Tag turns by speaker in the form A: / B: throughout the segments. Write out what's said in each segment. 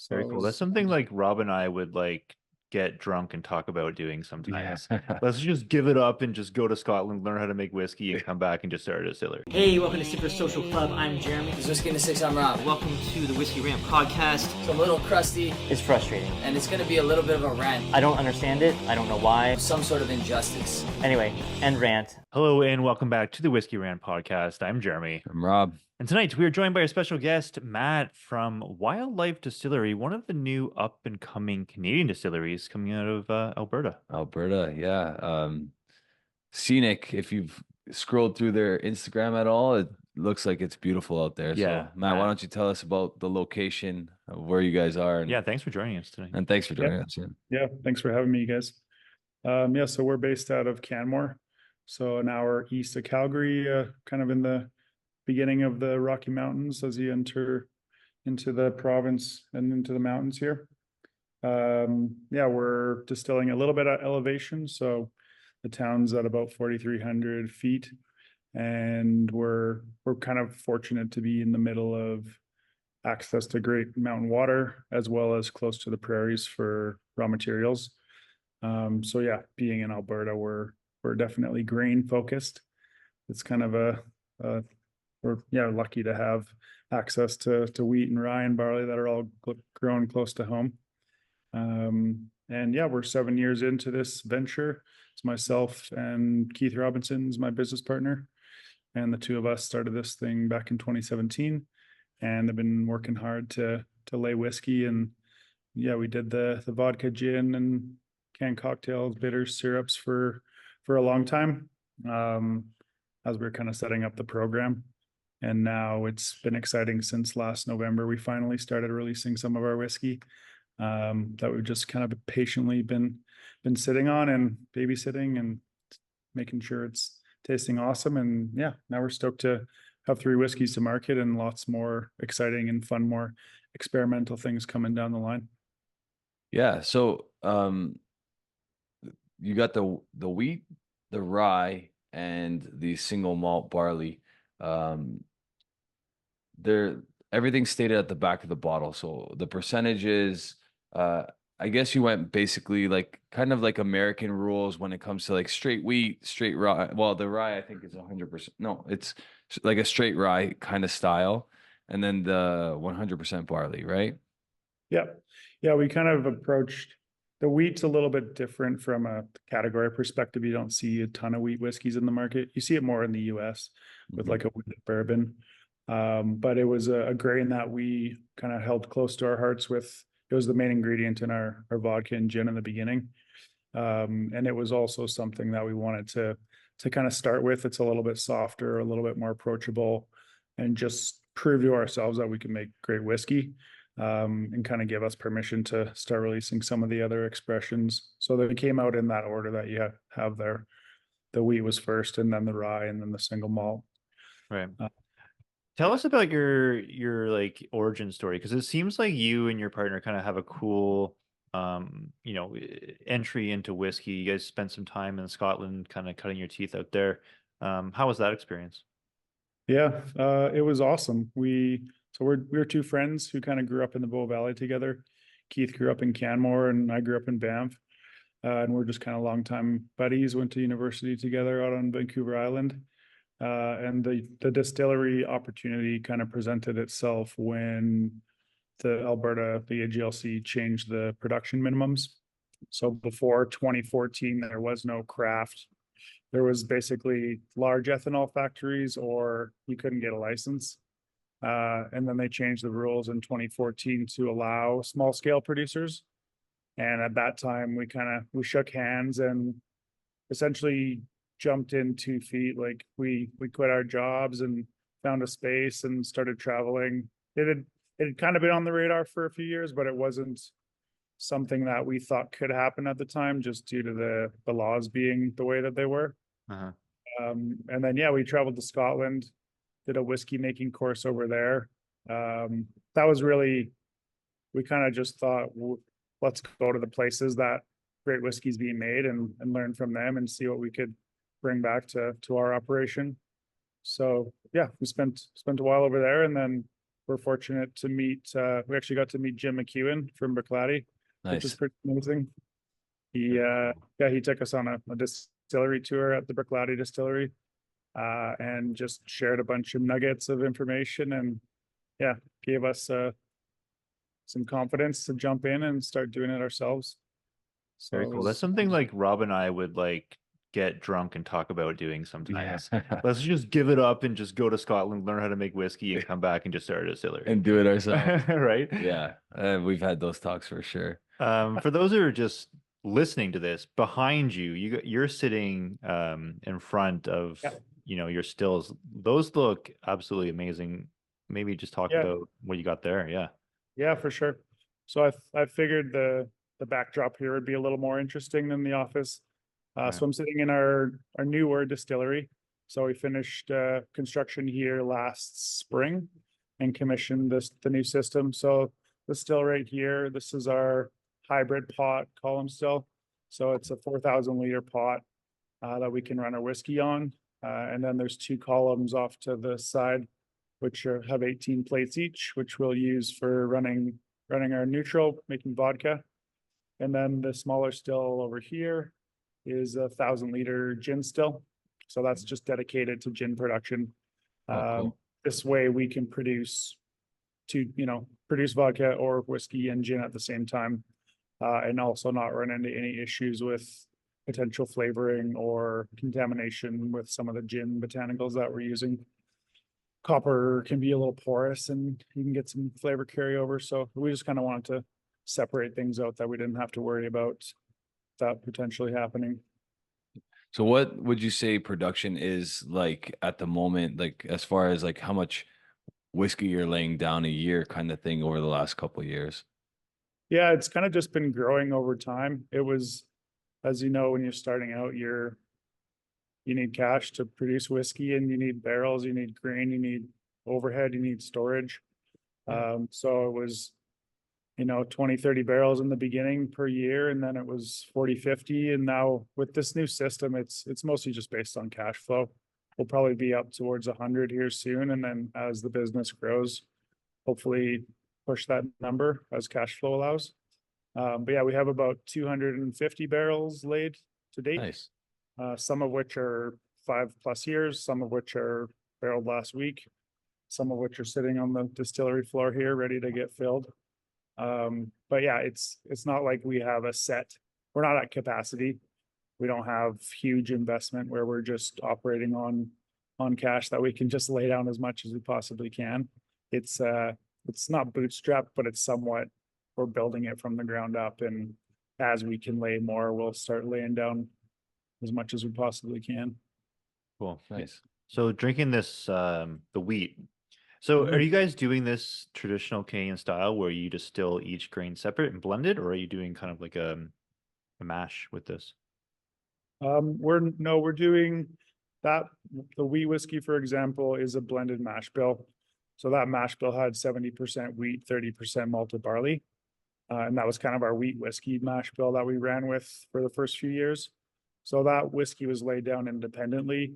A: So
B: Very
A: it
B: cool. That's
A: was,
B: something like Rob and I would like get drunk and talk about doing
C: Yeah.
B: sometimes. Let's just give it up and just go to Scotland, learn how to make whiskey, and come back and just start a distillery.
D: Hey, welcome to Super Social Club. I'm Jeremy.
E: This is Whiskey in the Six, I'm Rob.
D: Welcome to the Whisky Rant Podcast.
E: It's a little crusty,
F: It's frustrating.
E: and it's going to be a little bit of a rant.
F: I don't understand it. I don't know why.
E: Some sort of injustice.
F: Anyway, end rant.
B: Hello and welcome back to the Whisky Rant Podcast. I'm Jeremy.
C: I'm Rob.
B: And tonight we are joined by our special guest, Matt from Wild Life Distillery, one of the new up and coming Canadian distilleries coming out of Alberta.
C: Alberta, yeah. Scenic. If you've scrolled through their Instagram at all, it looks like it's beautiful out there.
B: Yeah,
C: So, Matt, why don't you tell us about the location of where you guys are?
B: Yeah, thanks for joining us tonight.
C: And thanks for joining us. Yeah.
A: yeah, thanks for having me, you guys. So we're based out of Canmore, so an hour east of Calgary, kind of in the beginning of the Rocky Mountains as you enter into the province and into the mountains here. We're distilling a little bit at elevation, so the town's at about 4,300 feet, and we're kind of fortunate to be in the middle of access to great mountain water as well as close to the prairies for raw materials. Being in Alberta, we're definitely grain focused. It's kind of we're lucky to have access to wheat and rye and barley that are all grown close to home. We're 7 years into this venture. It's myself and Keith Robinson's my business partner, and the two of us started this thing back in 2017, and I've been working hard to lay whiskey. And we did the vodka, gin, and canned cocktails, bitters, syrups for a long time, as we we're kind of setting up the program. And now it's been exciting since last November. We finally started releasing some of our whiskey that we've just kind of patiently been sitting on and babysitting and making sure it's tasting awesome. And now we're stoked to have 3 whiskeys to market and lots more exciting and fun, more experimental things coming down the line.
C: Yeah. So you got the wheat, the rye, and the single malt barley. Everything's stated at the back of the bottle. So the percentages, I guess you went basically like kind of like American rules when it comes to like straight wheat, straight rye. Well, the rye I think is 100%. No, it's like a straight rye kind of style, and then the 100% barley, right?
A: Yeah, we kind of approached the wheat's a little bit different from a category perspective. You don't see a ton of wheat whiskeys in the market. You see it more in the US with like a wheated bourbon. But it was a grain that we kind of held close to our hearts with. It was the main ingredient in our vodka and gin in the beginning. And it was also something that we wanted to kind of start with. It's a little bit softer, a little bit more approachable, and just prove to ourselves that we can make great whiskey, and kind of give us permission to start releasing some of the other expressions. So they came out in that order that you have there. The wheat was first, and then the rye, and then the single malt.
B: Right. Tell us about your like origin story, because it seems like you and your partner kind of have a cool entry into whiskey. You guys spent some time in Scotland kind of cutting your teeth out there. How was that experience?
A: It was awesome. We're 2 friends who kind of grew up in the Bow Valley together. Keith grew up in Canmore and I grew up in Banff. And we're just kind of longtime buddies, went to university together out on Vancouver Island. And the distillery opportunity kind of presented itself when the AGLC changed the production minimums. So before 2014, there was no craft. There was basically large ethanol factories or you couldn't get a license. And then they changed the rules in 2014 to allow small scale producers. And at that time, we shook hands and essentially jumped in 2 feet. Like we quit our jobs and found a space and started traveling. It had kind of been on the radar for a few years, but it wasn't something that we thought could happen at the time, just due to the laws being the way that they were.
B: Uh-huh.
A: And then we traveled to Scotland, did a whiskey making course over there. That was really, we kind of just thought, let's go to the places that great whiskey's being made and learn from them and see what we could bring back to our operation. So we spent a while over there, and then we're fortunate to meet, we actually got to meet Jim McEwen from Berklady, which is
C: Nice.
A: pretty amazing. He, he took us on a distillery tour at the Berklady distillery, and just shared a bunch of nuggets of information and gave us, some confidence to jump in and start doing it ourselves. So
B: Very
A: it
B: cool.
A: was-
B: That's something like Rob and I would like get drunk and talk about doing sometimes.
C: Yeah.
B: Let's just give it up and just go to Scotland, learn how to make whiskey, and come back and just start a distillery.
C: And do it ourselves.
B: Right?
C: Yeah. We've had those talks for sure.
B: For those who are just listening to this, behind you, you're sitting in front of your stills. Those look absolutely amazing. Maybe just talk about what you got there.
A: Yeah, for sure. So I figured the backdrop here would be a little more interesting than the office. So I'm sitting in our newer distillery. So we finished construction here last spring and commissioned the new system. So the still right here, this is our hybrid pot column still. So it's a 4,000 liter pot that we can run our whiskey on. And then there's 2 columns off to the side, which have 18 plates each, which we'll use for running our neutral, making vodka. And then the smaller still over here is 1,000 liter gin still. So that's just dedicated to gin production.
C: Cool.
A: This way we can produce vodka or whiskey and gin at the same time, and also not run into any issues with potential flavoring or contamination with some of the gin botanicals that we're using. Copper can be a little porous and you can get some flavor carryover. So we just kind of wanted to separate things out that we didn't have to worry about that potentially happening.
C: So what would you say production is like at the moment, like as far as like how much whiskey you're laying down a year kind of thing over the last couple of years?
A: Yeah, it's kind of just been growing over time. It was, as you know, when you're starting out, you need cash to produce whiskey and you need barrels, you need grain, you need overhead, you need storage. So it was, 20, 30 barrels in the beginning per year, and then it was 40, 50. And now with this new system, it's mostly just based on cash flow. We'll probably be up towards 100 here soon. And then as the business grows, hopefully push that number as cash flow allows. But yeah, we have about 250 barrels laid to date.
C: Nice.
A: Some of which are 5+ years, some of which are barreled last week, some of which are sitting on the distillery floor here, ready to get filled. But yeah, it's not like we have we're not at capacity. We don't have huge investment where we're just operating on cash that we can just lay down as much as we possibly can. It's not bootstrapped, but it's somewhat, we're building it from the ground up, and as we can lay more, we'll start laying down as much as we possibly can.
B: Cool.
C: Nice.
B: So drinking this, the wheat. So are you guys doing this traditional Canadian style where you distill each grain separate and blend it, or are you doing kind of like a mash with this?
A: We're doing that. The wheat whiskey, for example, is a blended mash bill. So that mash bill had 70% wheat, 30% malted barley. And that was kind of our wheat whiskey mash bill that we ran with for the first few years. So that whiskey was laid down independently.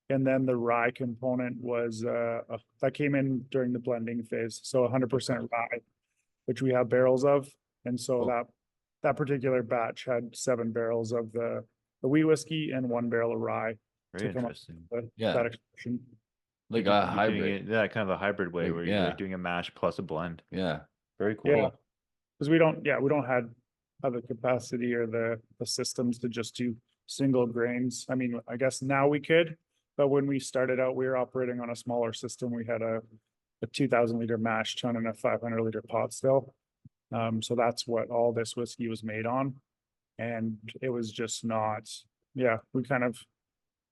A: And then the rye component was, that came in during the blending phase. So 100% rye, which we have barrels of. And so that particular batch had 7 barrels of the wheat whiskey and 1 barrel of rye.
B: Very
A: to come up
B: interesting.
A: with
C: Yeah.
A: that expression.
C: Like
B: You're
C: a
B: doing
C: hybrid.
B: it, kind of a hybrid way
C: Like,
B: where you're
C: yeah.
B: like doing a mash plus a blend.
C: Yeah.
B: Very cool.
A: Yeah. Because we don't have the capacity or the systems to just do single grains. I mean, I guess now we could, but when we started out, we were operating on a smaller system. We had a 2,000 liter mash tun and a 500 liter pot still. So that's what all this whiskey was made on. And it was just not, we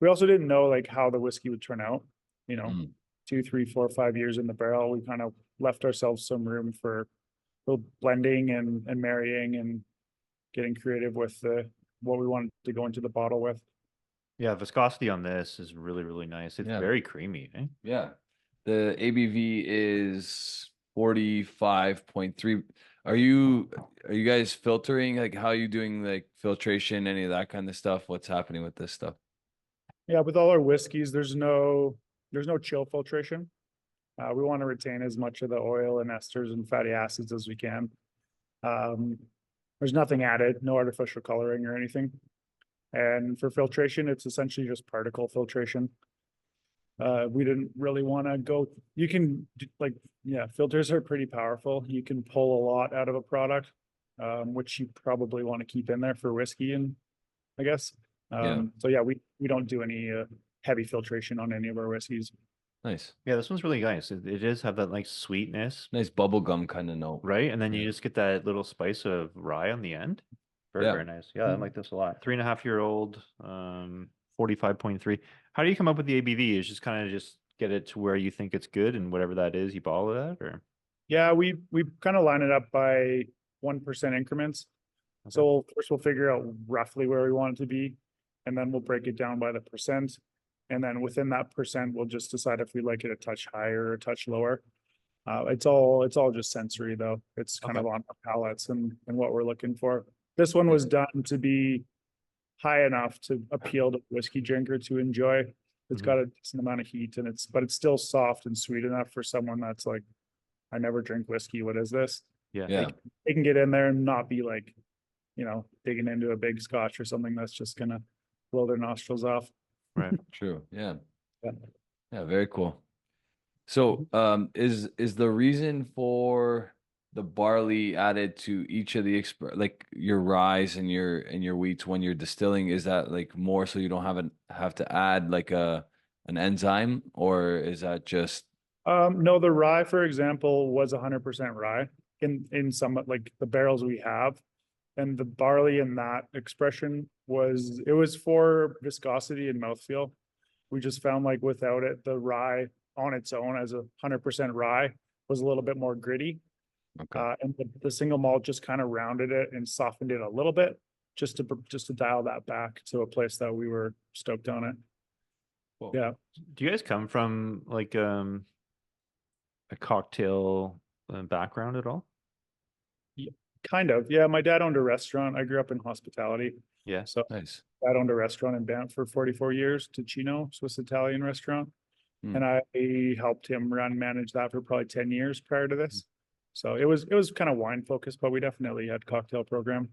A: also didn't know like how the whiskey would turn out, 2, 3, 4, 5 years in the barrel. We kind of left ourselves some room for blending and marrying and getting creative with what we wanted to go into the bottle with.
B: Yeah, viscosity on this is really, really nice. It's very creamy, eh?
C: Yeah. The ABV is 45.3. Are you guys filtering? Like, how are you doing like filtration, any of that kind of stuff? What's happening with this stuff?
A: Yeah, with all our whiskeys, there's no chill filtration. We want to retain as much of the oil and esters and fatty acids as we can. There's nothing added, no artificial coloring or anything. And for filtration, it's essentially just particle filtration. We didn't really want to go, you can filters are pretty powerful. You can pull a lot out of a product, which you probably want to keep in there for whiskey, and I guess. So yeah, we don't do any heavy filtration on any of our whiskeys.
C: Nice.
B: Yeah, this one's really nice. It does have that like sweetness,
C: Nice bubblegum kind of note.
B: right? And then you
C: Yeah.
B: just get that little spice of rye on the end. Very,
C: Yeah.
B: very nice. Yeah, I like this a lot. 3.5-year-old, 45.3. How do you come up with the ABV? Is just kind of just get it to where you think it's good, and whatever that is, you bottle it at, or?
A: Yeah, we kind of line it up by 1% increments.
B: Okay.
A: So first we'll figure out roughly where we want it to be, and then we'll break it down by the percent. And then within that percent, we'll just decide if we like it a touch higher or a touch lower. It's all just sensory though. It's kind of on our palates and what we're looking for. This one was done to be high enough to appeal to a whiskey drinker to enjoy. It's got a decent amount of heat, and but it's still soft and sweet enough for someone that's like, I never drink whiskey. What is this?
B: Yeah.
C: Yeah.
A: They can get in there and not be like, digging into a big scotch or something that's just gonna blow their nostrils off.
B: Right.
C: True. Yeah.
A: Yeah.
C: Yeah. Very cool. So, is the reason for the barley added to each of the like your rye and your wheats when you're distilling, is that like more so you don't have to add like an enzyme, or is that just?
A: No, the rye, for example, was 100% rye in some like the barrels we have, and the barley in that expression was for viscosity and mouthfeel. We just found like without it, the rye on its own as 100% rye was a little bit more gritty.
C: Okay.
A: And the single malt just kind of rounded it and softened it a little bit, just to dial that back to a place that we were stoked on it.
B: Cool.
A: Yeah.
B: Do you guys come from like a cocktail background at all?
A: Kind of. Yeah. My dad owned a restaurant. I grew up in hospitality.
B: Yeah.
A: So
C: Nice.
A: dad owned a restaurant in Banff for 44 years, Ticino, Swiss Italian restaurant. And I helped him manage that for probably 10 years prior to this. So it was kind of wine focused, but we definitely had cocktail program.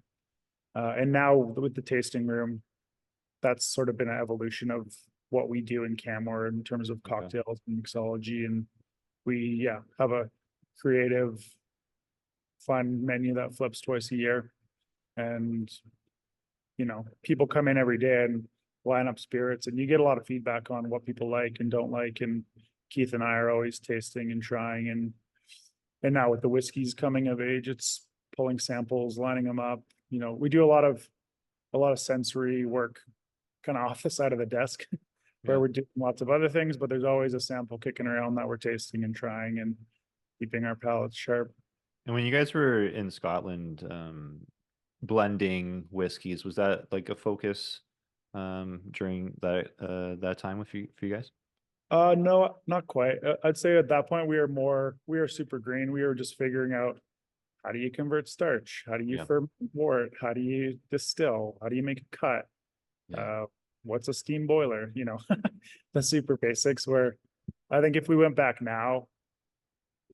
A: And now with the tasting room, that's sort of been an evolution of what we do in Canmore in terms of cocktails and mixology. And we have a creative, fun menu that flips twice a year. And people come in every day and line up spirits, and you get a lot of feedback on what people like and don't like. And Keith and I are always tasting and trying, and now with the whiskeys coming of age, it's pulling samples, lining them up. We do a lot of sensory work kind of off the side of the desk where we're doing lots of other things, but there's always a sample kicking around that we're tasting and trying and keeping our palates sharp.
B: And when you guys were in Scotland, blending whiskeys, was that like a focus during that time for you guys?
A: No, not quite. I'd say at that point we were super green. We were just figuring out, how do you convert starch? How do you ferment wort? How do you distill? How do you make a cut? What's a steam boiler? The super basics, where I think if we went back now,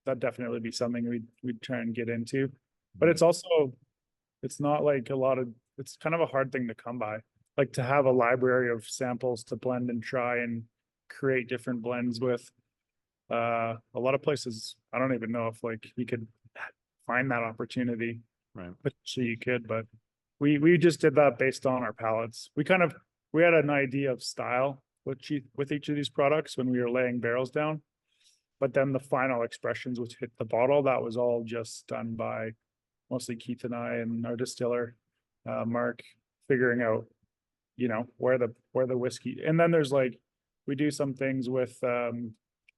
A: that'd definitely be something we'd try and get into. But it's not like it's kind of a hard thing to come by. Like to have a library of samples to blend and try and create different blends with. A lot of places, I don't even know if like you could find that opportunity.
B: Right.
A: Potentially you could, but we just did that based on our palates. We had an idea of style with each of these products when we were laying barrels down, but then the final expressions which hit the bottle, that was all just done by mostly Keith and I and our distiller, Mark, figuring out, where the whiskey, and then there's like, we do some things with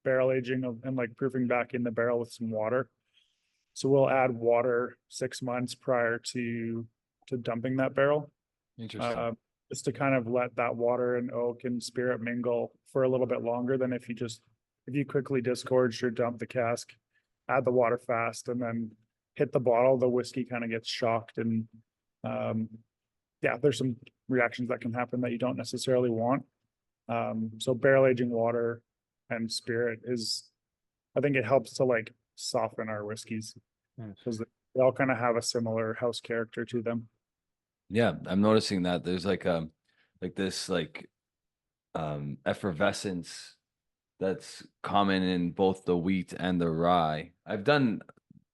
A: barrel aging and like proofing back in the barrel with some water. So we'll add water 6 months prior to dumping that barrel.
C: Interesting.
A: Just to kind of let that water and oak and spirit mingle for a little bit longer than if you quickly disgorged or dump the cask, add the water fast, and then hit the bottle, the whiskey kind of gets shocked. And there's some reactions that can happen that you don't necessarily want. So barrel aging water and spirit is I think it helps to like soften our whiskeys because they all kind of have a similar house character to them.
C: Yeah, I'm noticing that there's like this effervescence that's common in both the wheat and the rye. I've done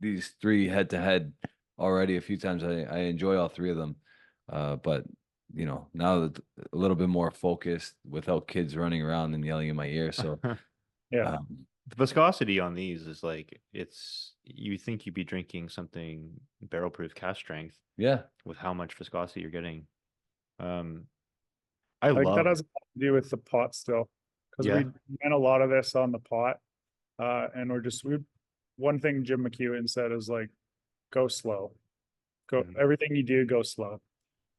C: these three head to head already a few times. I enjoy all three of them. But you know, now that a little bit more focused without kids running around and yelling in my ear. So
A: Yeah.
B: The viscosity on these is like you think you'd be drinking something barrel proof cask strength
C: yeah.
B: with how much viscosity you're getting.
A: I think
B: love
A: that has a lot to do with the pot still, because
B: Yeah.
A: we ran a lot of this on the pot, and one thing Jim McEwen said is like, go slow,
B: Mhm.
A: everything you do, go slow.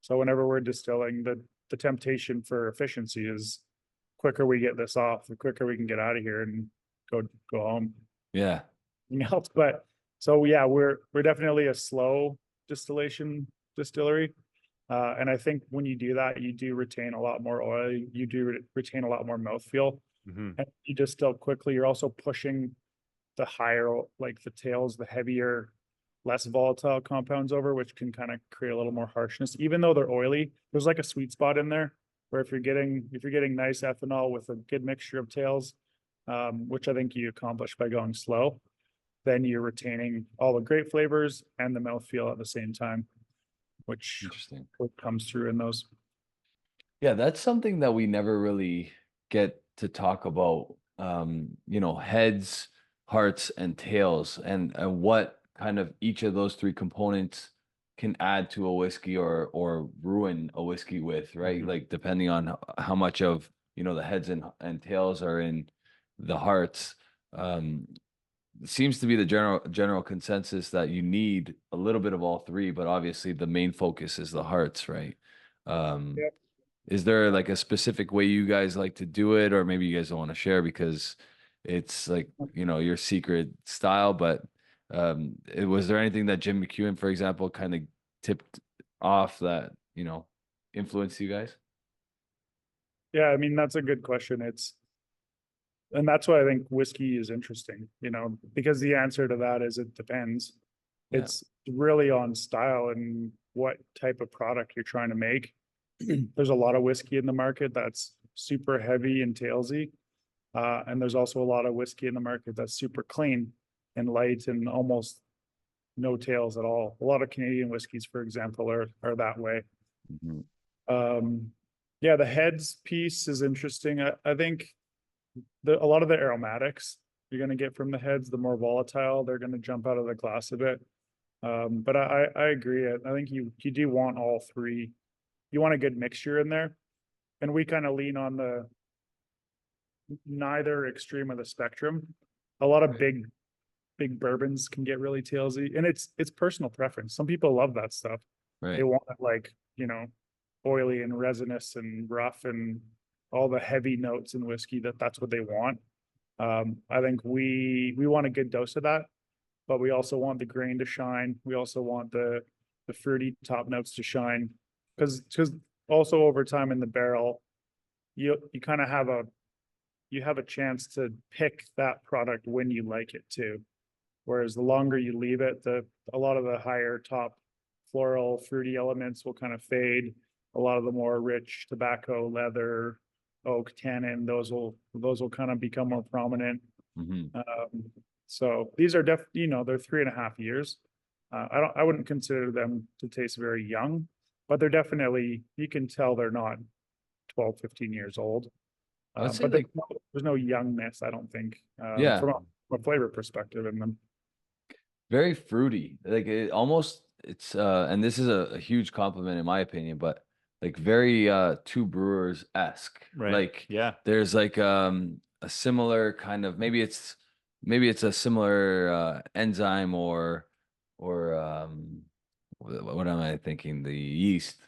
A: So whenever we're distilling, the temptation for efficiency is quicker we get this off, the quicker we can get out of here and go home.
C: Yeah.
A: Anything else, but so yeah, we're definitely a slow distillation distillery. And I think when you do that, you do retain a lot more oil. You do retain a lot more mouthfeel,
B: Mhm.
A: and you distill quickly. You're also pushing the higher, like the tails, the heavier, less volatile compounds over, which can kind of create a little more harshness. Even though they're oily, there's like a sweet spot in there where if you're getting nice ethanol with a good mixture of tails, which I think you accomplish by going slow, then you're retaining all the great flavors and the mouthfeel at the same time, which
C: Interesting.
A: comes through in those.
C: Yeah, that's something that we never really get to talk about. You know, heads, hearts, and tails, and what kind of each of those three components can add to a whiskey or ruin a whiskey with, right?
B: Mhm.
C: Like depending on how much of, you know, the heads and tails are in the hearts. It seems to be the general consensus that you need a little bit of all three, but obviously the main focus is the hearts, right? Um,
A: Yep.
C: is there like a specific way you guys like to do it, or maybe you guys don't want to share because it's like, you know, your secret style, but was there anything that Jim McEwen, for example, kind of tipped off that, you know, influenced you guys?
A: Yeah, I mean, that's a good question. And that's why I think whiskey is interesting, because the answer to that is it depends.
C: Yeah.
A: It's really on style and what type of product you're trying to make. There's a lot of whiskey in the market that's super heavy and tailsy. And there's also a lot of whiskey in the market that's super clean and light and almost no tails at all. A lot of Canadian whiskeys, for example, are that way.
C: Mhm.
A: Yeah, the heads piece is interesting. I think a lot of the aromatics you're going to get from the heads, the more volatile, they're going to jump out of the glass a bit. But I agree. I think you do want all three. You want a good mixture in there. And we kind of lean on the neither extreme of the spectrum. A lot of big bourbons can get really tailsy, and it's personal preference. Some people love that stuff.
C: Right.
A: They want it like, oily and resinous and rough and all the heavy notes in whiskey, that's what they want. I think we want a good dose of that, but we also want the grain to shine. We also want the fruity top notes to shine, because also over time in the barrel, you kind of have a chance to pick that product when you like it too. Whereas the longer you leave it, a lot of the higher top floral fruity elements will kind of fade. A lot of the more rich tobacco, leather, oak, tannin, those will kind of become more prominent.
C: Mhm.
A: So these are they're 3.5 years. I wouldn't consider them to taste very young, but they're definitely, you can tell they're not 12, 15 years old.
C: I would say
A: But
C: like,
A: there's no youngness, I don't think,
C: yeah,
A: from a flavor perspective in them.
C: very fruity. Like it's and this is a huge compliment in my opinion, but like very Two Brewers-esque.
B: Right.
C: Like
B: Yeah.
C: there's like a similar kind of, maybe it's a similar enzyme or what am I thinking? The yeast,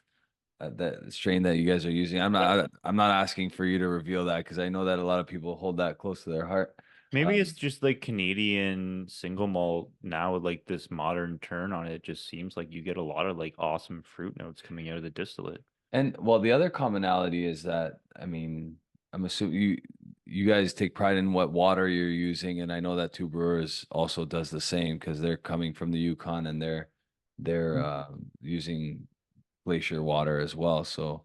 C: that strain that you guys are using. I'm not asking for you to reveal that because I know that a lot of people hold that close to their heart.
B: Maybe it's just like Canadian single malt now with like this modern turn on it. It just seems like you get a lot of like awesome fruit notes coming out of the distillate.
C: And well, the other commonality is that, I mean, I'm assuming you guys take pride in what water you're using, and I know that Two Brewers also does the same because they're coming from the Yukon and they're using glacier water as well. So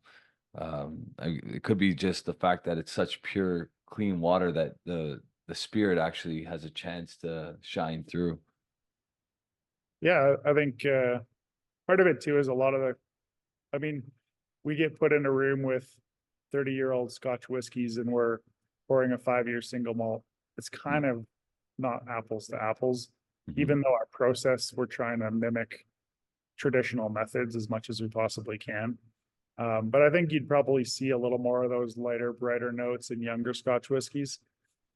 C: it could be just the fact that it's such pure, clean water that the spirit actually has a chance to shine through.
A: Yeah, I think part of it too is a lot of I mean, we get put in a room with 30-year-old Scotch whiskeys and we're pouring a 5-year single malt. It's kind of not apples to apples, even though our process, we're trying to mimic traditional methods as much as we possibly can. But I think you'd probably see a little more of those lighter, brighter notes in younger Scotch whiskeys.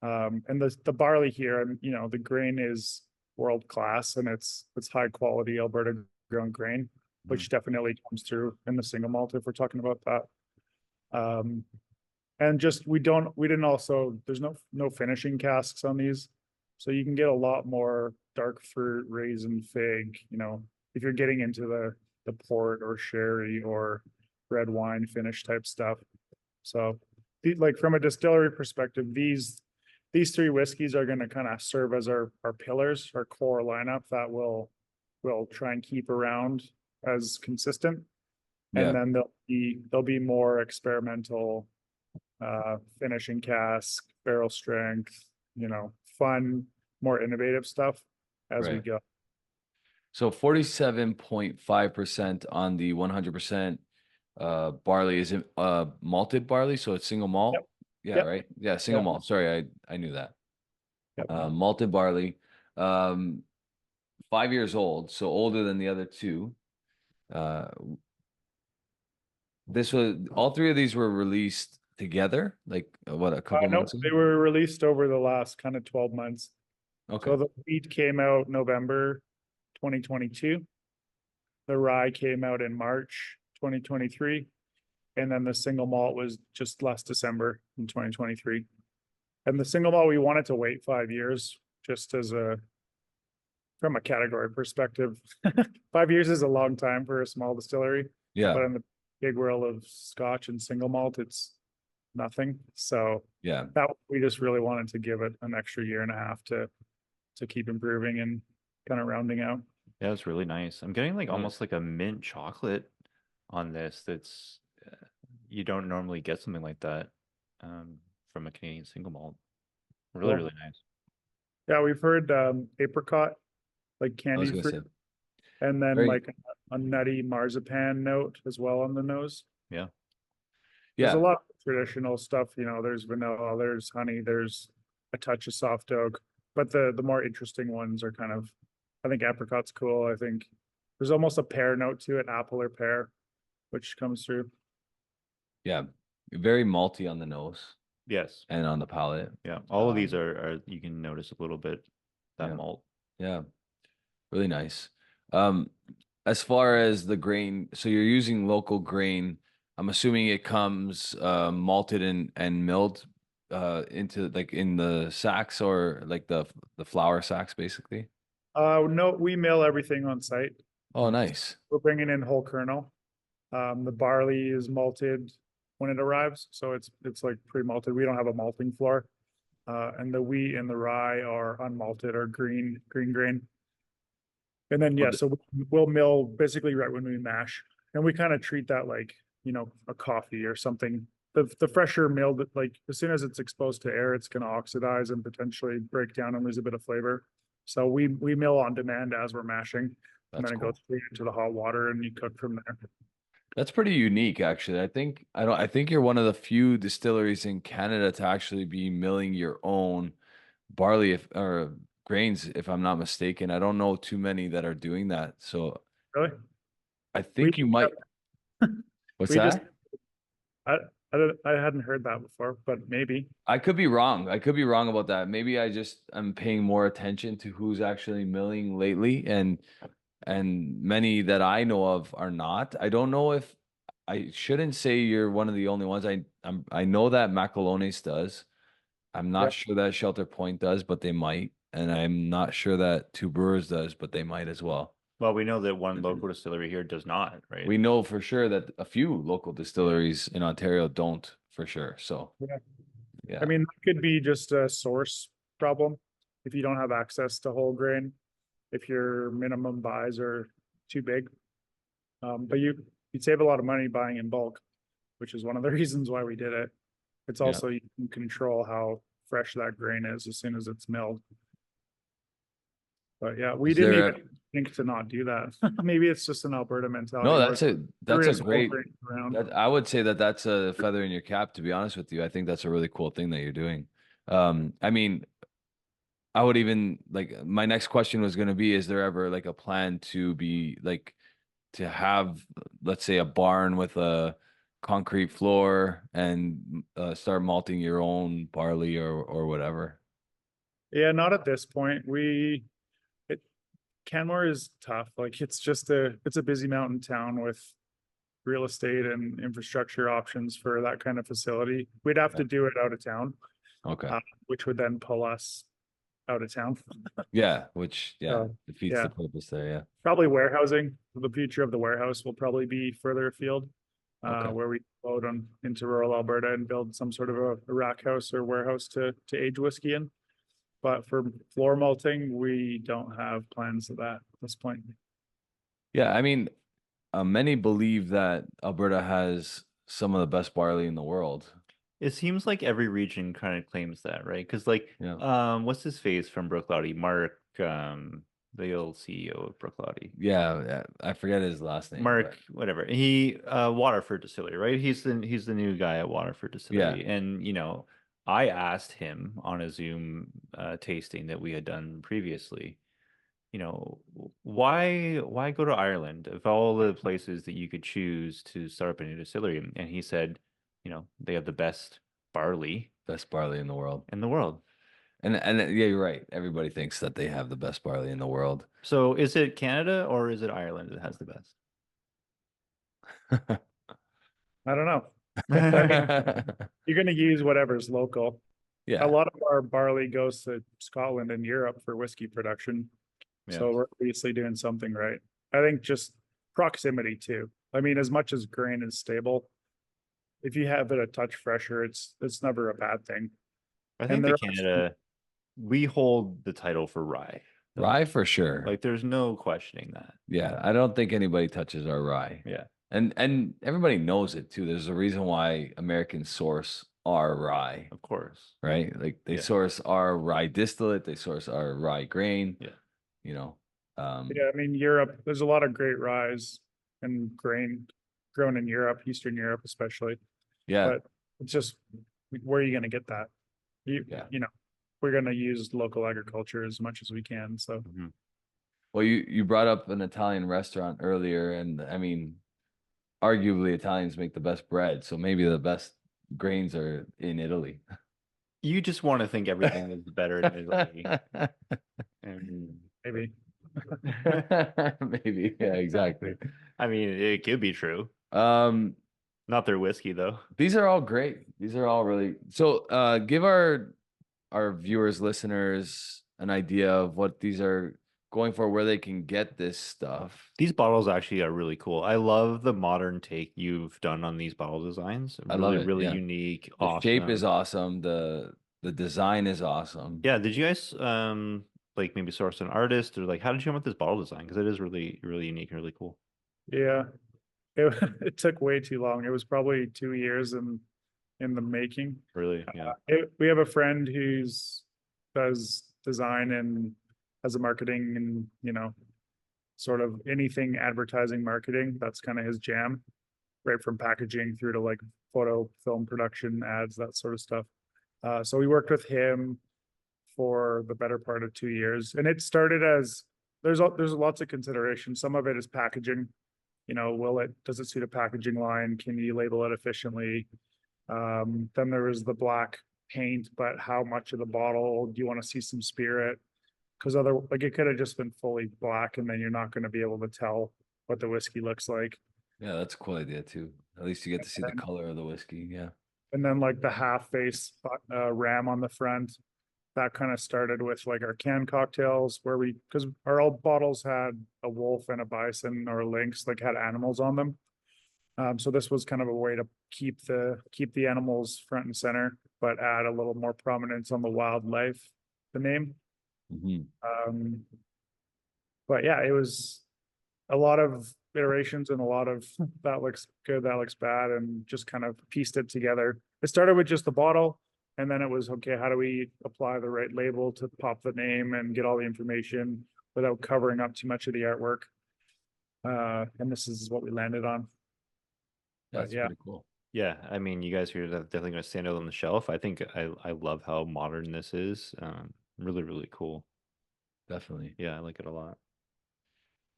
A: And the barley here, you know, the grain is world class and it's high quality Alberta grown grain, which definitely comes through in the single malt if we're talking about that. And just there's no finishing casks on these, so you can get a lot more dark fruit, raisin, fig, you know, if you're getting into the port or sherry or red wine finish type stuff. So like from a distillery perspective, these three whiskeys are going to kind of serve as our pillars, our core lineup that we'll try and keep around as consistent.
C: Yeah.
A: And then there'll be more experimental finishing cask, barrel strength, you know, fun, more innovative stuff as we go.
C: So 47.5% on the 100% barley. Is it malted barley? So it's single malt?
A: Yep.
C: Yeah,
A: Yep.
C: right? Yeah, single
A: Yep.
C: malt. Sorry, I knew that.
A: Yep.
C: Malted barley. 5 years old, so older than the other two. All three of these were released together, like what, a couple
A: No,
C: months ago?
A: they were released over the last kind of 12 months.
C: Okay.
A: So the wheat came out November 2022. The rye came out in March 2023. And then the single malt was just last December in 2023. And the single malt, we wanted to wait 5 years just from a category perspective. 5 years is a long time for a small distillery.
C: Yeah.
A: But in the big world of Scotch and single malt, it's nothing. So
C: yeah,
A: that we just really wanted to give it an extra year and a half to keep improving and kind of rounding out.
B: Yeah, it's really nice. I'm getting like almost like a mint chocolate on this. That's you don't normally get something like that from a Canadian single malt. Really, really nice.
A: Yeah, we've heard apricot, like candy fruit, and then like a nutty marzipan note as well on the nose.
B: Yeah.
A: There's a lot of traditional stuff, you know, there's vanilla, there's honey, there's a touch of soft oak, but the more interesting ones are kind of, I think apricot's cool. I think there's almost a pear note to it, apple or pear, which comes through.
C: Yeah, very malty on the nose.
B: Yes.
C: And on the palate.
B: Yeah. All of these are you can notice a little bit that malt. Yeah.
C: Really nice. As far as the grain, so you're using local grain. I'm assuming it comes malted and milled into like in the sacks or like the flour sacks basically.
A: No, we mill everything on site.
C: Oh, nice.
A: We're bringing in whole kernel. The barley is malted when it arrives, so it's like pre-malted. We don't have a malting floor, and the wheat and the rye are unmalted or green grain. And then so we'll mill basically right when we mash, and we kind of treat that like, you know, a coffee or something. The fresher milled, like as soon as it's exposed to air, it's going to oxidize and potentially break down and lose a bit of flavor. So we mill on demand as we're mashing, and then it goes straight into the hot water and you cook from there.
C: That's pretty unique, actually. I think you're one of the few distilleries in Canada to actually be milling your own barley or grains, if I'm not mistaken. I don't know too many that are doing that. So
A: really,
C: I think you might. What's that?
A: I hadn't heard that before, but maybe.
C: I could be wrong. I could be wrong about that. Maybe I'm paying more attention to who's actually milling lately, and many that I know of are not. I don't know if I shouldn't say you're one of the only ones. I know that Macalones does. I'm not sure that Shelter Point does, but they might. And I'm not sure that Two Brewers does, but they might as well.
B: Well, we know that one local distillery here does not, right?
C: We know for sure that a few local distilleries in Ontario don't, for sure. So Yeah.
A: I mean, it could be just a source problem if you don't have access to whole grain, if your minimum buys are too big. But you'd save a lot of money buying in bulk, which is one of the reasons why we did it. It's
C: Yeah.
A: also, you can control how fresh that grain is as soon as it's milled. But yeah, we
C: Is
A: didn't
C: there
A: even think to not do that. Maybe it's just an Alberta mentality.
C: No,
A: where
C: that's
A: there
C: a
A: is whole
C: great.
A: grain around.
C: I would say that's a feather in your cap, to be honest with you. I think that's a really cool thing that you're doing. I mean, I would even like my next question was going to be, is there ever like a plan to be like to have, let's say, a barn with a concrete floor and start malting your own barley or whatever?
A: Yeah, not at this point. Canmore is tough. Like it's a busy mountain town with real estate and infrastructure options for that kind of facility. We'd have to do it out of town,
C: Okay.
A: which would then pull us out of town.
C: Yeah, which
A: So,
C: defeats
A: yeah.
C: the purpose there. Yeah.
A: Probably warehousing. The future of the warehouse will probably be further afield,
C: Okay.
A: where we load on into rural Alberta and build some sort of a rack house or warehouse to age whiskey in. But for floor malting, we don't have plans of that at this point.
C: Yeah, I mean, many believe that Alberta has some of the best barley in the world.
B: It seems like every region kind of claims that, right? Because like,
C: Yeah.
B: what's his face from Brooklady? Mark, the old CEO of Brooklady.
C: Yeah, I forget his last name.
B: Mark, whatever. He Waterford Distillery, right? He's the new guy at Waterford Distillery. And I asked him on a Zoom tasting that we had done previously, why go to Ireland of all the places that you could choose to start up a new distillery? And he said, they have the best barley
C: in the world. And yeah, you're right. Everybody thinks that they have the best barley in the world.
B: So is it Canada or is it Ireland that has the best?
A: I don't know. I mean, you're going to use whatever's local.
C: Yeah.
A: A lot of our barley goes to Scotland and Europe for whiskey production. So we're obviously doing something right. I think just proximity too. I mean, as much as grain is stable, if you have it a touch fresher, it's never a bad thing.
B: I think that Canada, we hold the title for rye.
C: Rye for sure.
B: Like there's no questioning that.
C: Yeah, I don't think anybody touches our rye.
B: Yeah.
C: And everybody knows it too. There's a reason why Americans source our rye.
B: Of course.
C: Right? Like they source our rye distillate, they source our rye grain.
B: Yeah.
A: Yeah, I mean, Europe, there's a lot of great rye and grain grown in Europe, Eastern Europe especially.
C: Yeah.
A: But it's just, where are you going to get that? We're going to use local agriculture as much as we can. So,
C: Well, you brought up an Italian restaurant earlier, and I mean, arguably Italians make the best bread, so maybe the best grains are in Italy.
B: You just want to think everything is better in Italy.
A: maybe.
C: Maybe, yeah, exactly.
B: I mean, it could be true. Not their whiskey though.
C: These are all great. These are all really so. Give our viewers, listeners, an idea of what these are going for, where they can get this stuff.
B: These bottles actually are really cool. I love the modern take you've done on these bottle designs.
C: I love it.
B: Really
C: Yeah.
B: unique.
C: The
B: awesome.
C: shape is awesome. The design is awesome.
B: Yeah. Did you guys like maybe source an artist, or like how did you come up with this bottle design? Because it is really, really unique and really cool.
A: Yeah. It took way too long. It was probably 2 years in the making.
B: Really? Yeah.
A: We have a friend does design and has a marketing and, sort of anything advertising marketing. That's kind of his jam, right from packaging through to like photo, film production, ads, that sort of stuff. So we worked with him for the better part of 2 years. And it started as there's lots of consideration. Some of it is packaging. Does it suit a packaging line? Can you label it efficiently? Then there was the black paint, but how much of the bottle do you want to see some spirit? Because it could have just been fully black, and then you're not going to be able to tell what the whiskey looks like.
C: Yeah, that's a cool idea too. At least you get to see the color of the whiskey. Yeah.
A: And then like the half face ram on the front, that kind of started with like our canned cocktails because our old bottles had a wolf and a bison or a lynx, like had animals on them. So this was kind of a way to keep the animals front and center, but add a little more prominence on the wildlife, the name.
C: Mhm.
A: But yeah, it was a lot of iterations and a lot of that looks good, that looks bad, and just kind of pieced it together. It started with just the bottle, and then it was, okay, how do we apply the right label to pop the name and get all the information without covering up too much of the artwork? And this is what we landed on.
C: That's
A: yeah.
C: pretty cool.
B: Yeah, I mean, you guys are definitely going to stand out on the shelf. I think I love how modern this is. Really, really cool.
C: Definitely.
B: Yeah, I like it a lot.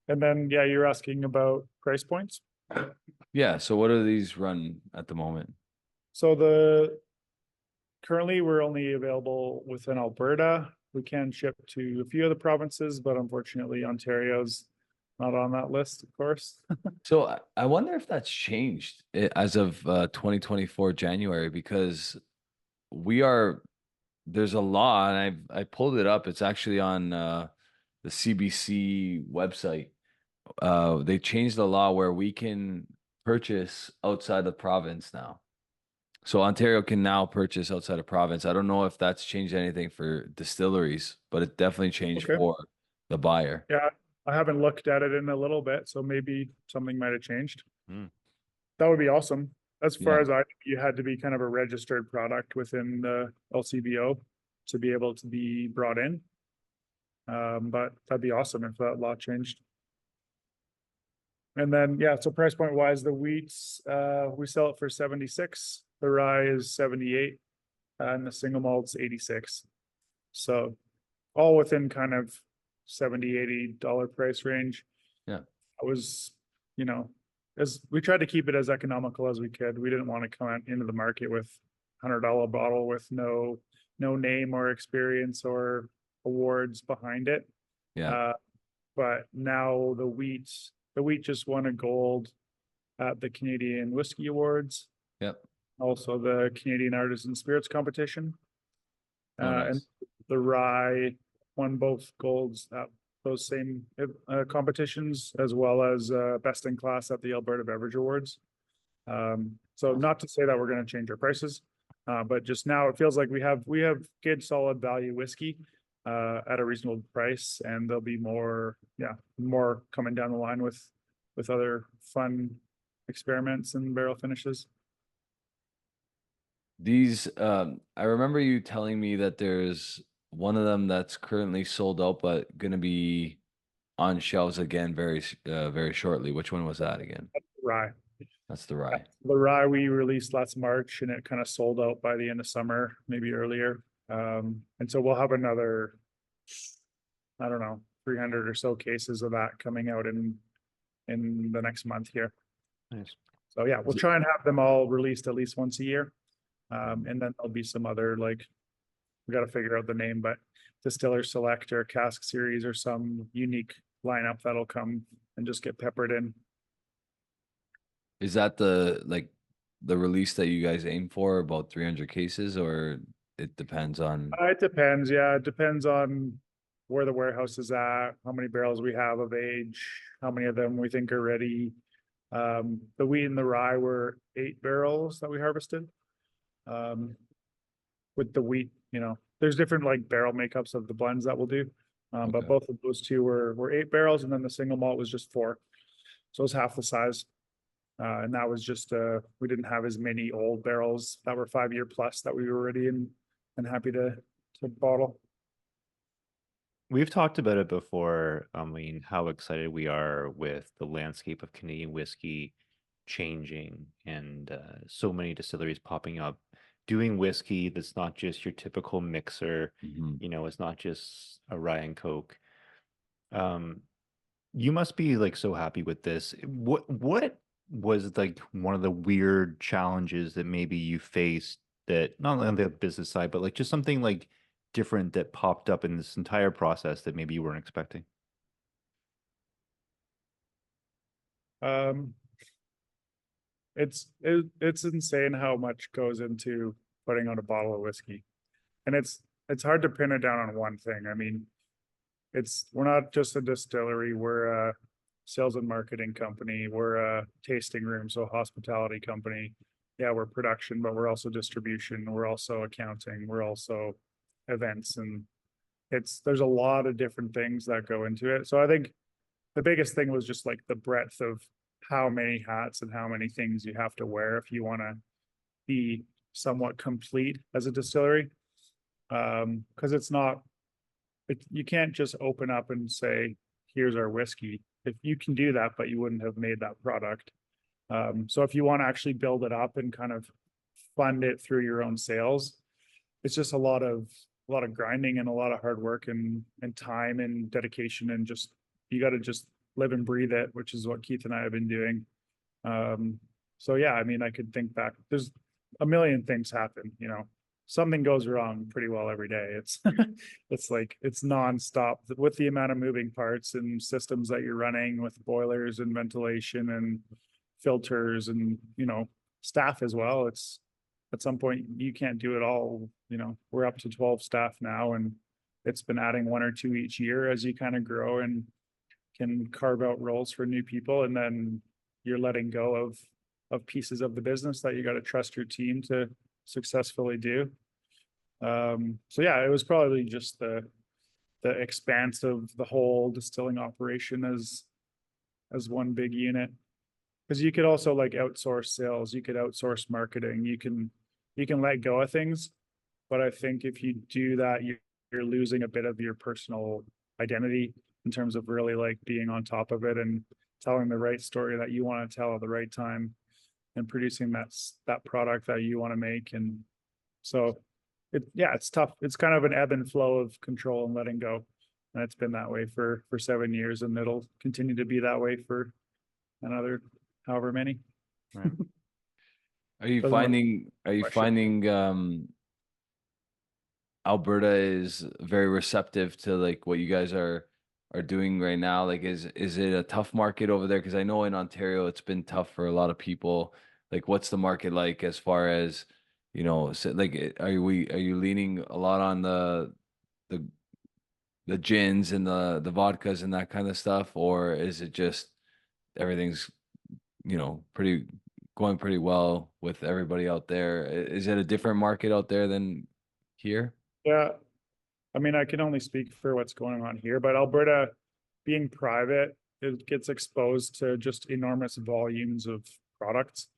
A: And then, yeah, you're asking about price points.
C: Yeah. So what do these run at the moment?
A: So currently we're only available within Alberta. We can ship to a few other provinces, but unfortunately Ontario's not on that list, of course.
C: So I wonder if that's changed as of 2024 January, because there's a law, and I pulled it up. It's actually on the CBC website. They changed the law where we can purchase outside the province now. So Ontario can now purchase outside of province. I don't know if that's changed anything for distilleries, but it definitely changed
A: Okay.
C: for the buyer.
A: Yeah, I haven't looked at it in a little bit, so maybe something might have changed.
B: Hmm.
A: That would be awesome. As far
C: Yeah.
A: as you had to be kind of a registered product within the LCBO to be able to be brought in. But that'd be awesome if that law changed. And then, yeah, so price point wise, the wheats, we sell it for 76, the rye is 78, and the single malt's 86. So all within kind of $70-$80 price range.
C: Yeah.
A: I was, as we tried to keep it as economical as we could. We didn't want to come into the market with $100 bottle with no name or experience or awards behind it.
C: Yeah.
A: But now the wheat just won a gold at the Canadian Whisky Awards.
C: Yep.
A: Also the Canadian Artisan Spirits Competition.
C: Oh, nice.
A: And the rye won both golds at those same competitions, as well as best in class at the Alberta Beverage Awards. So not to say that we're going to change our prices, but just now it feels like we have good solid value whiskey at a reasonable price, and there'll be more coming down the line with other fun experiments and barrel finishes.
C: These, I remember you telling me that there's one of them that's currently sold out, but going to be on shelves again very shortly. Which one was that again?
A: Rye.
C: That's the rye.
A: The rye we released last March, and it kind of sold out by the end of summer, maybe earlier. And so we'll have another, I don't know, 300 or so cases of that coming out in the next month here.
B: Nice.
A: So yeah, we'll try and have them all released at least once a year. And then there'll be some other, like, we got to figure out the name, but Distiller Select or Cask Series or some unique lineup that'll come and just get peppered in.
C: Is that the release that you guys aim for, about 300 cases, or it depends on?
A: It depends. Yeah, it depends on where the warehouse is at, how many barrels we have of age, how many of them we think are ready. The wheat and the rye were 8 barrels that we harvested. With the wheat, there's different like barrel makeups of the blends that we'll do. But
C: Okay.
A: both of those two were 8 barrels, and then the single malt was just 4. So it was half the size. And that was just, we didn't have as many old barrels that were 5-year plus that we were ready and happy to bottle.
B: We've talked about it before. I mean, how excited we are with the landscape of Canadian whiskey changing, and so many distilleries popping up, doing whiskey that's not just your typical mixer.
C: Mhm.
B: It's not just a rye and coke. You must be like so happy with this. What was like one of the weird challenges that maybe you faced, that not only on the business side, but like just something like different that popped up in this entire process that maybe you weren't expecting?
A: It's insane how much goes into putting out a bottle of whiskey, and it's hard to pin it down on one thing. I mean, we're not just a distillery, we're sales and marketing company. We're a tasting room, so a hospitality company. Yeah, we're production, but we're also distribution. We're also accounting. We're also events, and there's a lot of different things that go into it. So I think the biggest thing was just like the breadth of how many hats and how many things you have to wear if you want to be somewhat complete as a distillery. Because you can't just open up and say, here's our whiskey. If you can do that, but you wouldn't have made that product. So if you want to actually build it up and kind of fund it through your own sales, it's just a lot of grinding and a lot of hard work and time and dedication, and just you got to just live and breathe it, which is what Keith and I have been doing. So yeah, I mean, I could think back. There's a million things happen, something goes wrong pretty well every day. It's it's nonstop with the amount of moving parts and systems that you're running with boilers and ventilation and filters and staff as well. It's at some point you can't do it all. We're up to 12 staff now, and it's been adding 1 or 2 each year as you kind of grow and can carve out roles for new people, and then you're letting go of pieces of the business that you got to trust your team to successfully do. So yeah, it was probably just the expanse of the whole distilling operation as one big unit. Because you could also like outsource sales, you could outsource marketing, you can let go of things. But I think if you do that, you're losing a bit of your personal identity in terms of really like being on top of it and telling the right story that you want to tell at the right time and producing that product that you want to make. And so it's tough. It's kind of an ebb and flow of control and letting go. And it's been that way for 7 years, and it'll continue to be that way for another however many.
B: Right.
C: Are you finding Alberta is very receptive to like what you guys are doing right now? Like, is it a tough market over there? Because I know in Ontario it's been tough for a lot of people. Like, what's the market like as far as so, like, are you leaning a lot on the gins and the vodkas and that kind of stuff, or is it just everything's going pretty well with everybody out there? Is it a different market out there than here?
A: Yeah, I mean, I can only speak for what's going on here, but Alberta, being private, it gets exposed to just enormous volumes of products.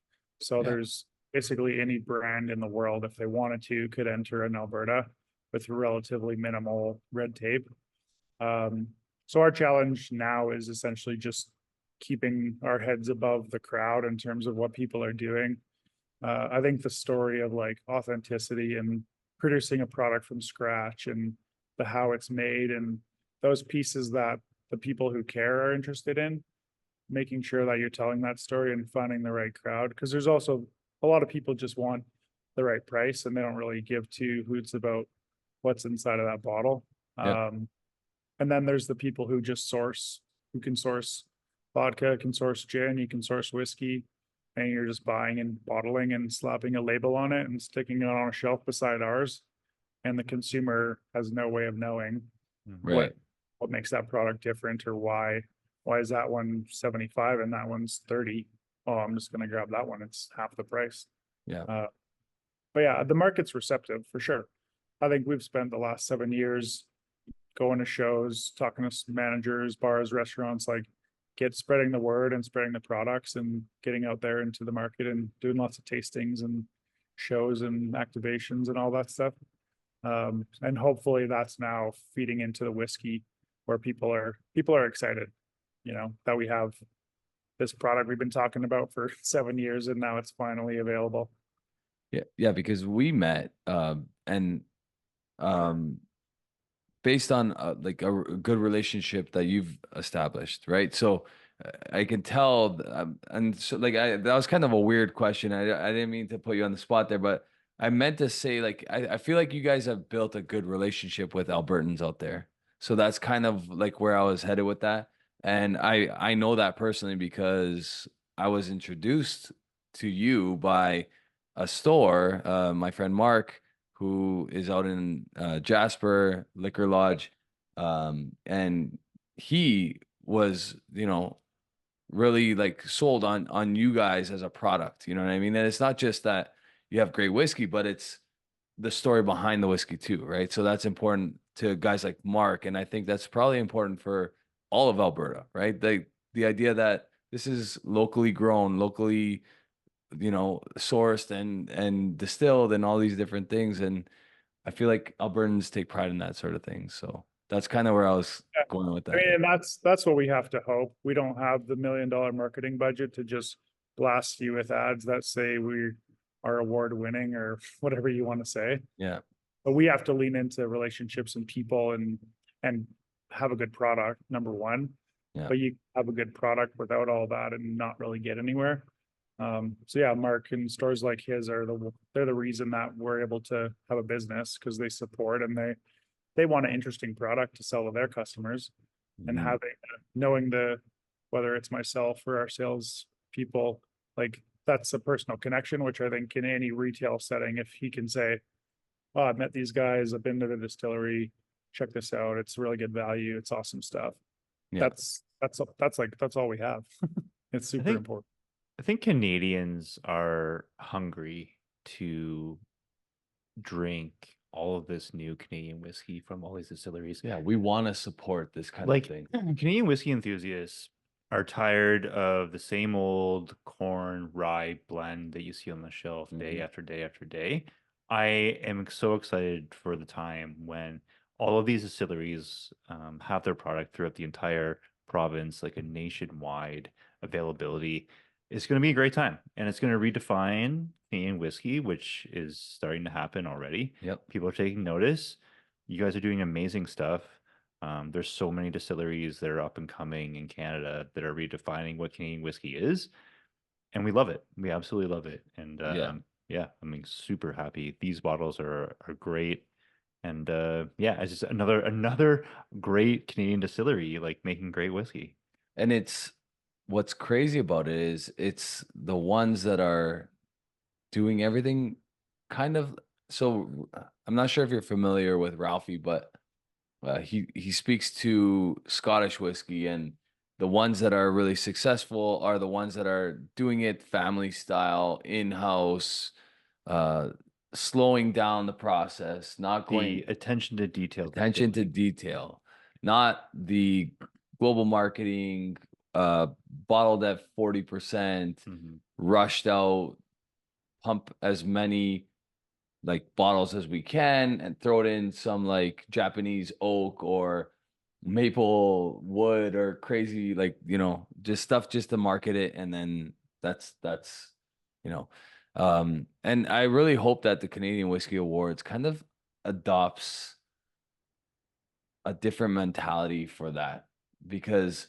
A: So there's basically any brand in the world, if they wanted to, could enter in Alberta with relatively minimal red tape. So our challenge now is essentially just keeping our heads above the crowd in terms of what people are doing. I think the story of like authenticity and producing a product from scratch and how it's made and those pieces that the people who care are interested in, making sure that you're telling that story and finding the right crowd. Because there's also a lot of people just want the right price, and they don't really give two hoots about what's inside of that bottle.
C: Yeah.
A: And then there's the people who just who can source vodka, can source gin, you can source whiskey, and you're just buying and bottling and slapping a label on it and sticking it on a shelf beside ours. And the consumer has no way of knowing
C: Right.
A: what makes that product different, or why is that one 75 and that one's 30? Oh, I'm just going to grab that one. It's half the price.
C: Yeah.
A: But yeah, the market's receptive for sure. I think we've spent the last 7 years going to shows, talking to managers, bars, restaurants, like spreading the word and spreading the products and getting out there into the market and doing lots of tastings and shows and activations and all that stuff. And hopefully that's now feeding into the whiskey, where people are excited, that we have this product we've been talking about for 7 years and now it's finally available.
C: Yeah, because we met and based on like a good relationship that you've established, right? So I can tell, and so like that was kind of a weird question. I didn't mean to put you on the spot there, but I meant to say, like, I feel like you guys have built a good relationship with Albertans out there. So that's kind of like where I was headed with that. And I know that personally because I was introduced to you by a store, my friend Mark, who is out in Jasper Liquor Lodge. And he was, really like sold on you guys as a product. You know what I mean? And it's not just that you have great whiskey, but it's the story behind the whiskey too, right? So that's important to guys like Mark, and I think that's probably important for all of Alberta, right? The idea that this is locally grown, locally, sourced and distilled and all these different things. And I feel like Albertans take pride in that sort of thing. So that's kind of where I was going with
A: I
C: that.
A: mean, and that's what we have to hope. We don't have the $1 million marketing budget to just blast you with ads that say we are award winning or whatever you want to say.
C: Yeah.
A: But we have to lean into relationships and people and have a good product, number one.
C: Yeah.
A: But you have a good product without all that and not really get anywhere. So yeah, Mark and stores like his they're the reason that we're able to have a business, because they support and they want an interesting product to sell to their customers. And
C: Mhm.
A: having knowing whether it's myself or our sales people, like that's a personal connection, which I think in any retail setting, if he can say, oh, I've met these guys, I've been to the distillery, check this out, it's really good value, it's awesome stuff.
C: Yeah.
A: That's all we have. It's super important.
B: I think Canadians are hungry to drink all of this new Canadian whiskey from all these distilleries.
C: Yeah, we want to support this kind
B: Like
C: of thing.
B: Canadian whiskey enthusiasts are tired of the same old corn rye blend that you see on the shelf day
C: Mhm.
B: after day after day. I am so excited for the time when all of these distilleries have their product throughout the entire province, like a nationwide availability. It's going to be a great time, and it's going to redefine Canadian whiskey, which is starting to happen already.
C: Yep.
B: People are taking notice. You guys are doing amazing stuff. There's so many distilleries that are up and coming in Canada that are redefining what Canadian whiskey is, and we love it. We absolutely love it. And yeah, I mean, super happy. These bottles are great, and yeah, it's just another great Canadian distillery like making great whiskey.
C: And it's what's crazy about it is it's the ones that are doing everything kind of. So I'm not sure if you're familiar with Ralphie, but he speaks to Scottish whiskey, and the ones that are really successful are the ones that are doing it family style, in-house, slowing down the process, not going
B: The attention to detail.
C: attention to detail, not the global marketing, bottled at 40%,
B: Mhm.
C: rushed out, pump as many like bottles as we can and throw it in some like Japanese oak or maple wood or crazy, like, just stuff just to market it. And then that's, you know, and I really hope that the Canadian Whiskey Awards kind of adopts a different mentality for that, because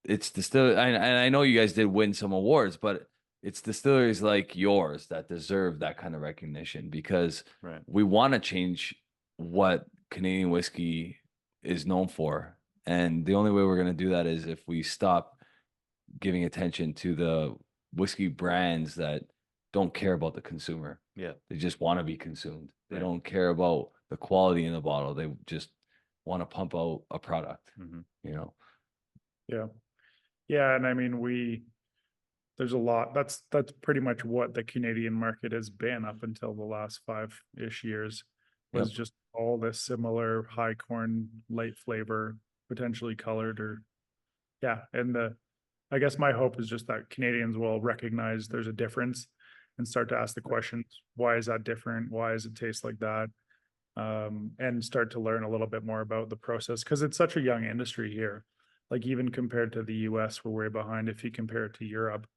C: it's still, and I know you guys did win some awards, but it's distilleries like yours that deserve that kind of recognition, because
B: Right.
C: we want to change what Canadian whiskey is known for. And the only way we're going to do that is if we stop giving attention to the whiskey brands that don't care about the consumer.
B: Yeah.
C: They just want to be consumed. They
B: Right.
C: don't care about the quality in the bottle. They just want to pump out a product,
B: Mhm.
A: Yeah. Yeah. And I mean, there's a lot, that's pretty much what the Canadian market has been up until the last 5-ish years, was
C: Yep.
A: just all this similar high corn, light flavor, potentially colored, or yeah. And I guess my hope is just that Canadians will recognize there's a difference and start to ask the questions, why is that different? Why does it taste like that? And start to learn a little bit more about the process, because it's such a young industry here. Like even compared to the US, we're way behind. If you compare it to Europe,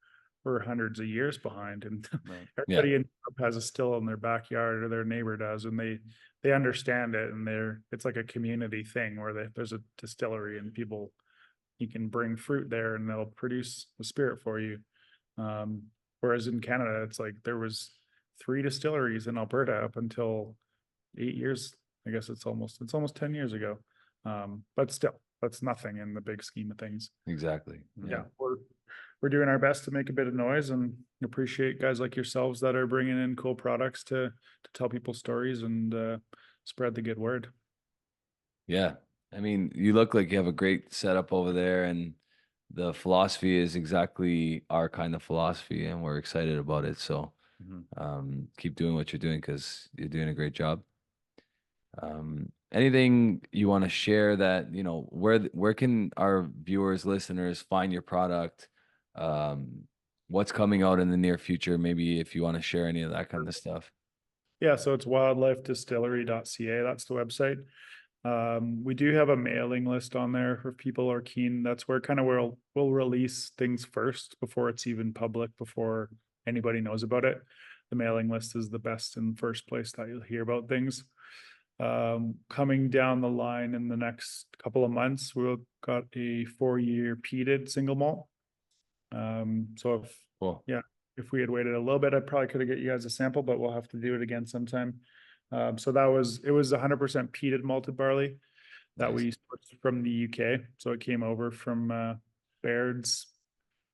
A: we're hundreds of years behind. And
B: Right.
A: everybody in Europe has a still in their backyard, or their neighbor does, and they understand it, and it's like a community thing where there's a distillery and people, you can bring fruit there and they'll produce the spirit for you. Whereas in Canada, it's like there was 3 distilleries in Alberta up until 8 years. I guess it's almost 10 years ago. But still, that's nothing in the big scheme of things.
C: Exactly.
A: Yeah, we're doing our best to make a bit of noise, and appreciate guys like yourselves that are bringing in cool products to tell people stories and spread the good word.
C: Yeah. I mean, you look like you have a great setup over there, and the philosophy is exactly our kind of philosophy, and we're excited about it. So keep doing what you're doing because you're doing a great job. Anything you want to share that, where can our viewers, listeners find your product? What's coming out in the near future? Maybe if you want to share any of that kind of stuff.
A: Yeah, so it's wildlifedistillery.ca. That's the website. We do have a mailing list on there if people are keen. That's where kind of we'll release things first before it's even public, before anybody knows about it. The mailing list is the best and first place that you'll hear about things. Coming down the line in the next couple of months, we've got a 4-year peated single malt. So if we had waited a little bit, I probably could have get you guys a sample, but we'll have to do it again sometime. So it was 100% peated malted barley that we sourced from the UK. So it came over from Baird's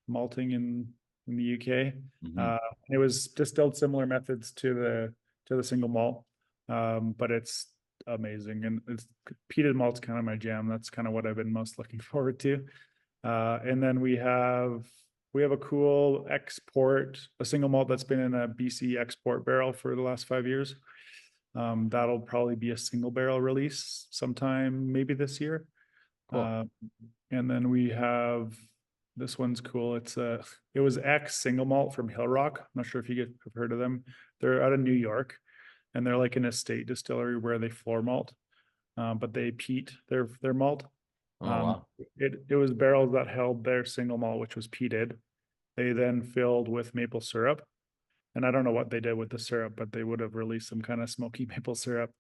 A: malting in the UK. It was distilled similar methods to the single malt, but it's amazing, and it's peated malt's kind of my jam. That's kind of what I've been most looking forward to. And then we have a cool a single malt that's been in a BC export barrel for the last 5 years. That'll probably be a single barrel release sometime maybe this year. Cool. And then we have, this one's cool. It was single malt from Hill Rock. I'm not sure if you have heard of them. They're out of New York, and they're like an estate distillery where they floor malt, but they peat their malt.
C: Oh, wow.
A: It was barrels that held their single malt, which was peated. They then filled with maple syrup. And I don't know what they did with the syrup, but they would have released some kind of smoky maple syrup.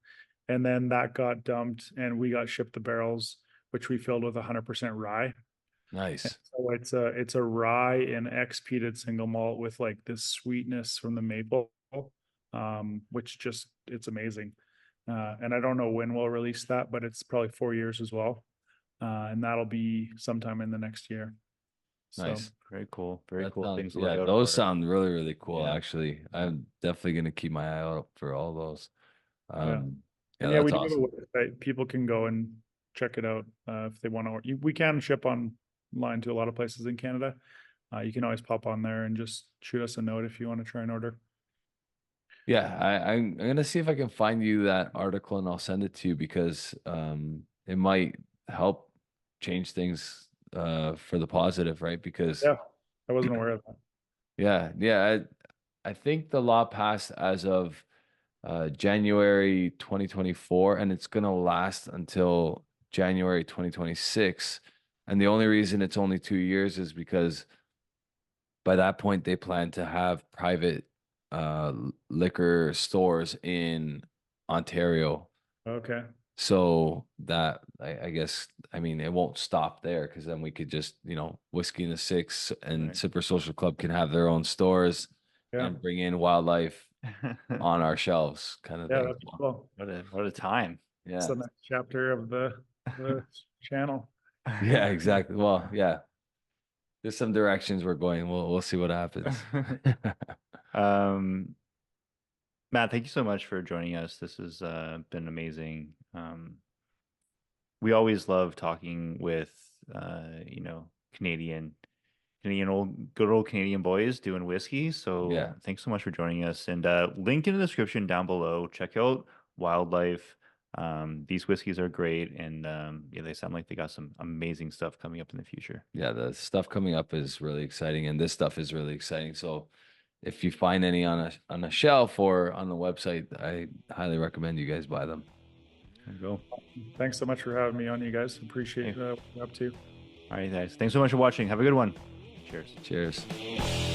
A: And then that got dumped, and we got shipped the barrels, which we filled with 100% rye.
C: Nice.
A: And so it's a rye and peated single malt with like this sweetness from the maple, which it's amazing. And I don't know when we'll release that, but it's probably 4 years as well. And that'll be sometime in the next year.
C: Nice.
A: So,
B: very cool. Very cool
C: sounds,
B: things.
C: Yeah, those sound really, really cool.
B: Yeah.
C: Actually, I'm definitely going to keep my eye out for all those.
A: we do have a website. People can go and check it out if they want to. We can ship online to a lot of places in Canada. You can always pop on there and just shoot us a note if you want to try and order.
C: Yeah, I'm gonna see if I can find you that article, and I'll send it to you because it might help change things for the positive, right? Because
A: I wasn't aware of that.
C: Yeah. I think the law passed as of January 2024, and it's gonna last until January 2026. And the only reason it's only 2 years is because by that point they plan to have private liquor stores in Ontario.
A: Okay.
C: So that I guess, I mean, it won't stop there, because then we could just, Whiskey in the Six and Sipper Social Club can have their own stores and bring in wildlife on our shelves, kind of thing.
A: That's cool.
B: What a time.
C: Yeah.
A: It's the next chapter of the channel.
C: Yeah, exactly. Well, yeah. There's some directions we're going. We'll see what happens.
B: Matt, thank you so much for joining us. This has been amazing. We always love talking with Canadian good old Canadian boys doing whiskey. So thanks so much for joining us. And link in the description down below. Check out Wildlife. These whiskeys are great, and they sound like they got some amazing stuff coming up in the future.
C: Yeah, the stuff coming up is really exciting, and this stuff is really exciting. So if you find any on a shelf or on the website, I highly recommend you guys buy them.
B: There you go.
A: Thanks so much for having me on, you guys. Appreciate what you're up to.
B: All right, guys. Thanks so much for watching. Have a good one. Cheers.
C: Cheers.